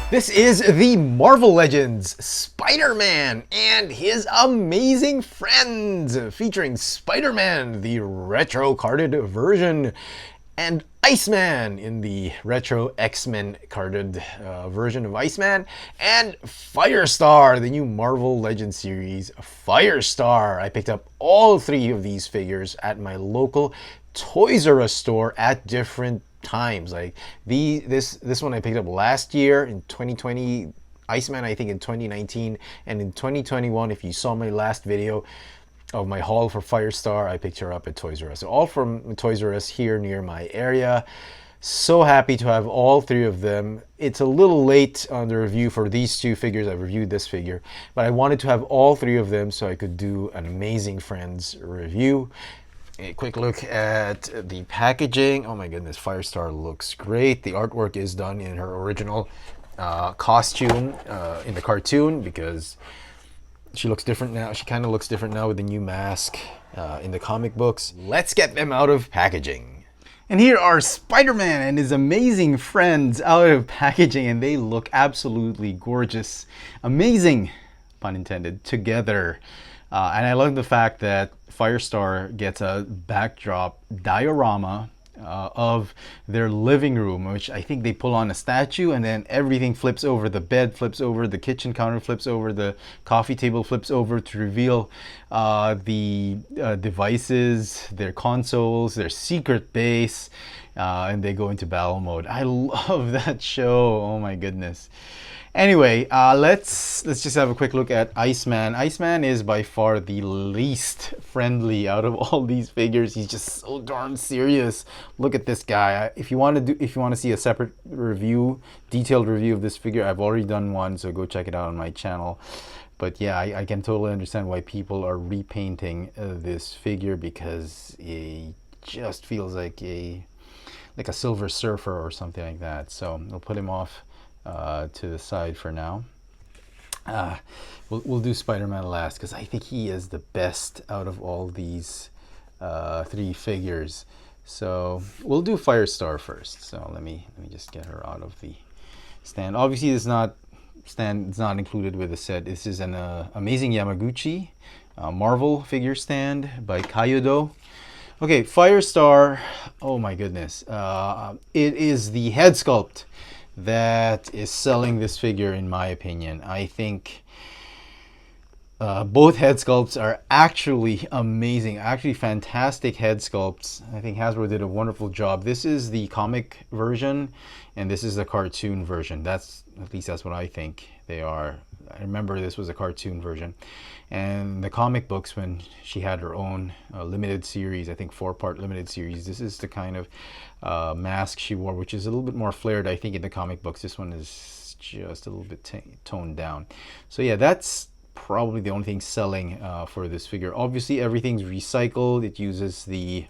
This is the Marvel Legends Spider-Man and his amazing friends, featuring Spider-Man, the retro carded version, and Iceman in the retro X-Men carded version of Iceman, and Firestar, the new Marvel Legends series Firestar. I picked up all three of these figures at my local Toys R Us store at different times. Like this one I picked up last year in 2020, Iceman I think in 2019, and in 2021, if you saw my last video of my haul for Firestar, I picked her up at Toys R Us. So all from Toys R Us here near my area. So happy to have all three of them. It's a little late on the review for these two figures. I reviewed this figure, but I wanted to have all three of them so I could do an Amazing Friends review. A quick look at the packaging. Oh my goodness, Firestar looks great. The artwork is done in her original costume in the cartoon, because she looks different now. She kind of looks different now with the new mask in the comic books. Let's get them out of packaging. And here are Spider-Man and his amazing friends out of packaging, and they look absolutely gorgeous. Amazing, pun intended, together. And I love the fact that Firestar gets a backdrop diorama of their living room, which I think they pull on a statue, and then everything flips over. The bed flips over, the kitchen counter flips over, the coffee table flips over to reveal the devices, their consoles, their secret base, and they go into battle mode. I love that show. Oh my goodness. Anyway, let's just have a quick look at Iceman. Iceman is by far the least friendly out of all these figures. He's just so darn serious. Look at this guy. If you want to see a separate review, detailed review of this figure, I've already done one, so go check it out on my channel. But yeah, I can totally understand why people are repainting this figure, because it just feels like a Silver Surfer or something like that. So I'll put him off to the side for now. We'll do Spider-Man last, because I think he is the best out of all these three figures. So we'll do Firestar first. So let me just get her out of the stand. Obviously, it's not included with the set. This is an Amazing Yamaguchi Marvel figure stand by Kyodo. Okay, Firestar. Oh my goodness, it is the head sculpt that is selling this figure, in my opinion. I think both head sculpts are actually amazing, actually fantastic head sculpts. I think Hasbro did a wonderful job. This is the comic version, and this is the cartoon version. At least that's what I think they are. I remember this was a cartoon version. And the comic books, when she had her own limited series, I think 4-part limited series, this is the kind of mask she wore, which is a little bit more flared, I think, in the comic books. This one is just a little bit toned down. So yeah, that's probably the only thing selling for this figure. Obviously, everything's recycled. It uses the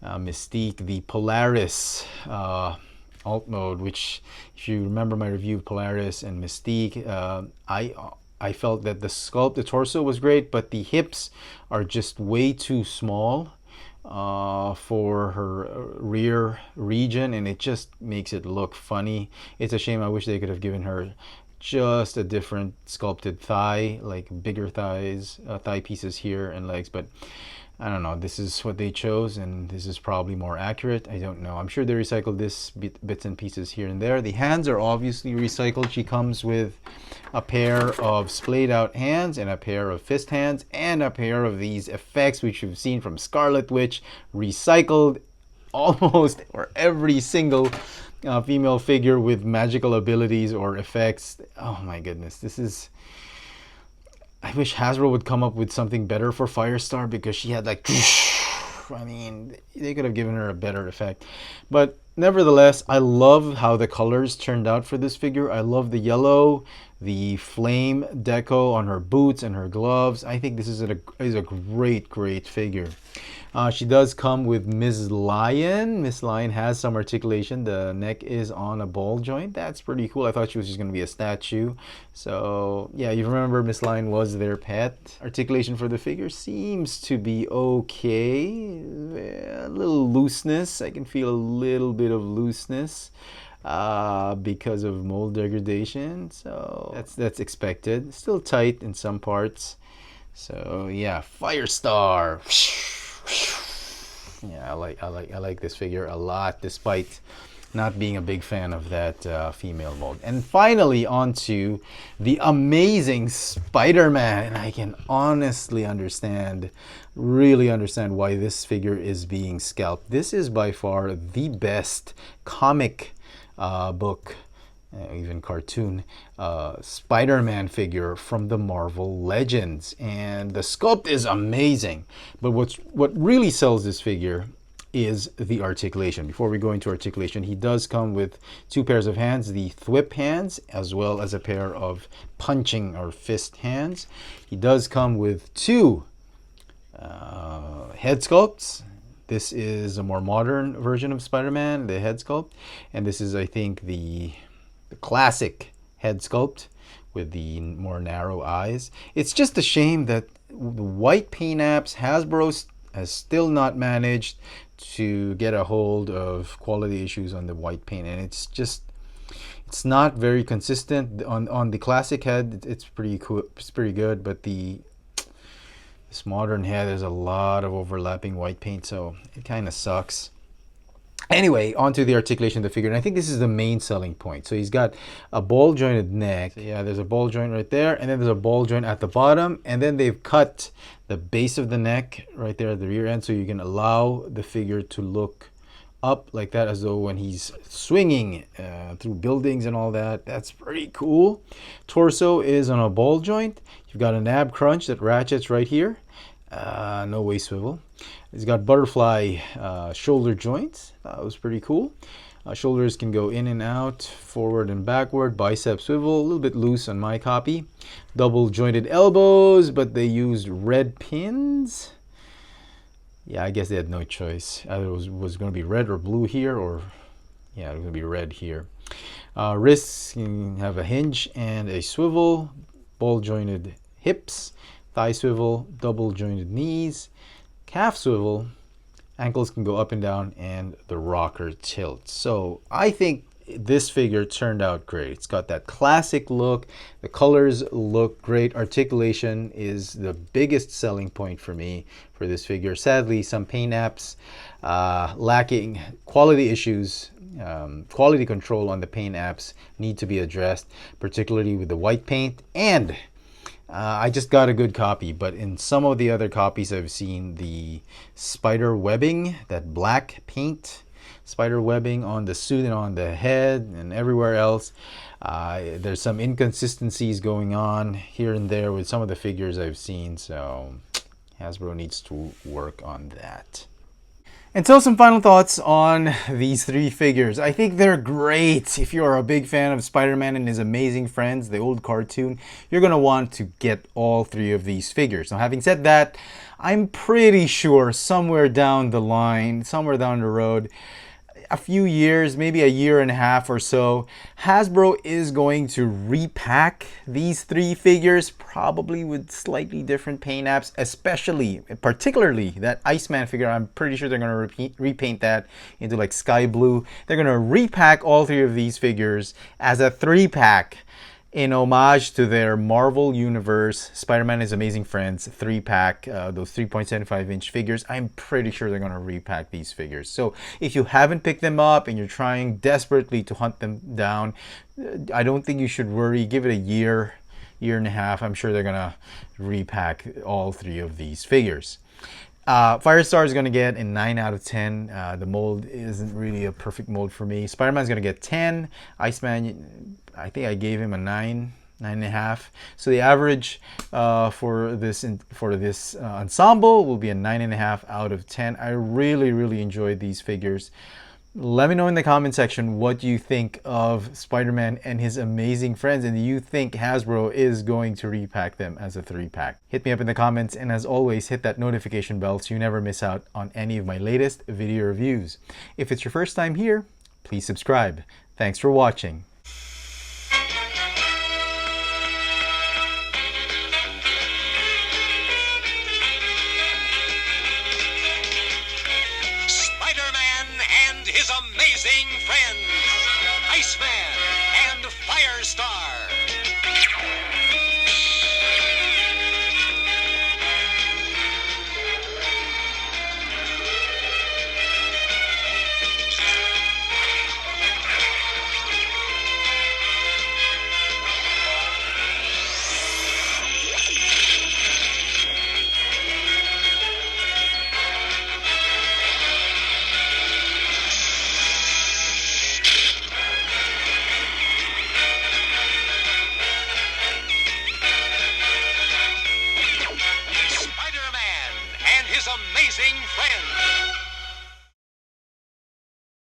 Mystique, the Polaris alt mode, which, if you remember my review of Polaris and Mystique, I felt that the sculpt, the torso was great, but the hips are just way too small for her rear region, and it just makes it look funny. It's a shame. I wish they could have given her just a different sculpted thigh, like bigger thighs, thigh pieces here and legs, but I don't know. This is what they chose, and this is probably more accurate. I don't know. I'm sure they recycled this bits and pieces here and there. The hands are obviously recycled. She comes with a pair of splayed out hands and a pair of fist hands and a pair of these effects, which you've seen from Scarlet Witch, recycled almost for every single female figure with magical abilities or effects. Oh my goodness. This is... I wish Hasbro would come up with something better for Firestar, because she had like... I mean, they could have given her a better effect. But nevertheless, I love how the colors turned out for this figure. I love the yellow, the flame deco on her boots and her gloves. I think this is a great figure. She does come with Ms. Lion. Ms. Lion has some articulation. The neck is on a ball joint. That's pretty cool. I thought she was just going to be a statue. So yeah, you remember Ms. Lion was their pet. Articulation for the figure seems to be okay. A little looseness. I can feel a little bit of looseness. because of mold degradation. So that's expected. Still tight in some parts. So yeah, Firestar. Yeah, I like this figure a lot, despite not being a big fan of that female mold. And finally, onto the amazing Spider-Man. And I can honestly really understand why this figure is being scalped. This is by far the best comic book, even cartoon, Spider-Man figure from the Marvel Legends. And the sculpt is amazing. But what really sells this figure is the articulation. Before we go into articulation, he does come with 2 pairs of hands, the thwip hands, as well as a pair of punching or fist hands. He does come with 2 head sculpts. This is a more modern version of Spider-Man, the head sculpt. And this is, I think, the classic head sculpt with the more narrow eyes. It's just a shame that the white paint apps, Hasbro has still not managed to get a hold of quality issues on the white paint, and it's not very consistent. On the classic head, it's pretty cool, it's pretty good, but this modern head, there's a lot of overlapping white paint, so it kind of sucks. Anyway, onto the articulation of the figure, and I think this is the main selling point. So he's got a ball jointed neck. So yeah, there's a ball joint right there, and then there's a ball joint at the bottom, and then they've cut the base of the neck right there at the rear end, so you can allow the figure to look up like that, as though when he's swinging through buildings and all that. That's pretty cool. Torso is on a ball joint. You've got an ab crunch that ratchets right here. No waist swivel. He's got butterfly shoulder joints. That was pretty cool. Shoulders can go in and out, forward and backward. Bicep swivel, a little bit loose on my copy. Double jointed elbows, but they used red pins. Yeah, I guess they had no choice. Either it was going to be red or blue here, or yeah, it was going to be red here. Wrists can have a hinge and a swivel. Ball jointed hips. Thigh swivel, double jointed knees, calf swivel, ankles can go up and down, and the rocker tilt. So I think this figure turned out great. It's got that classic look. The colors look great. Articulation is the biggest selling point for me for this figure. Sadly, some paint apps lacking quality issues. Quality control on the paint apps need to be addressed, particularly with the white paint. And I just got a good copy, but in some of the other copies I've seen the spider webbing, that black paint spider webbing on the suit and on the head and everywhere else. There's some inconsistencies going on here and there with some of the figures I've seen, so Hasbro needs to work on that. And so some final thoughts on these 3 figures. I think they're great. If you're a big fan of Spider-Man and his amazing friends, the old cartoon, you're going to want to get all 3 of these figures. Now, having said that, I'm pretty sure somewhere down the line, somewhere down the road, a few years, maybe a year and a half or so, Hasbro is going to repack these 3 figures, probably with slightly different paint apps, particularly that Iceman figure. I'm pretty sure they're going to repaint that into like sky blue. They're going to repack all 3 of these figures as a 3-pack in homage to their Marvel Universe Spider-Man and His Amazing Friends 3-pack, those 3.75-inch figures. I'm pretty sure they're going to repack these figures. So if you haven't picked them up and you're trying desperately to hunt them down, I don't think you should worry. Give it a year and a half. I'm sure they're going to repack all 3 of these figures. Firestar is going to get a 9 out of 10. The mold isn't really a perfect mold for me. Spider-Man is going to get 10. Iceman, I think I gave him a 9.5. So the average for this ensemble will be a 9.5 out of 10. I really enjoyed these figures. Let me know in the comment section what you think of Spider-Man and His Amazing Friends, and do you think Hasbro is going to repack them as a 3-pack? Hit me up in the comments, and as always, hit that notification bell so you never miss out on any of my latest video reviews. If it's your first time here, please subscribe. Thanks for watching.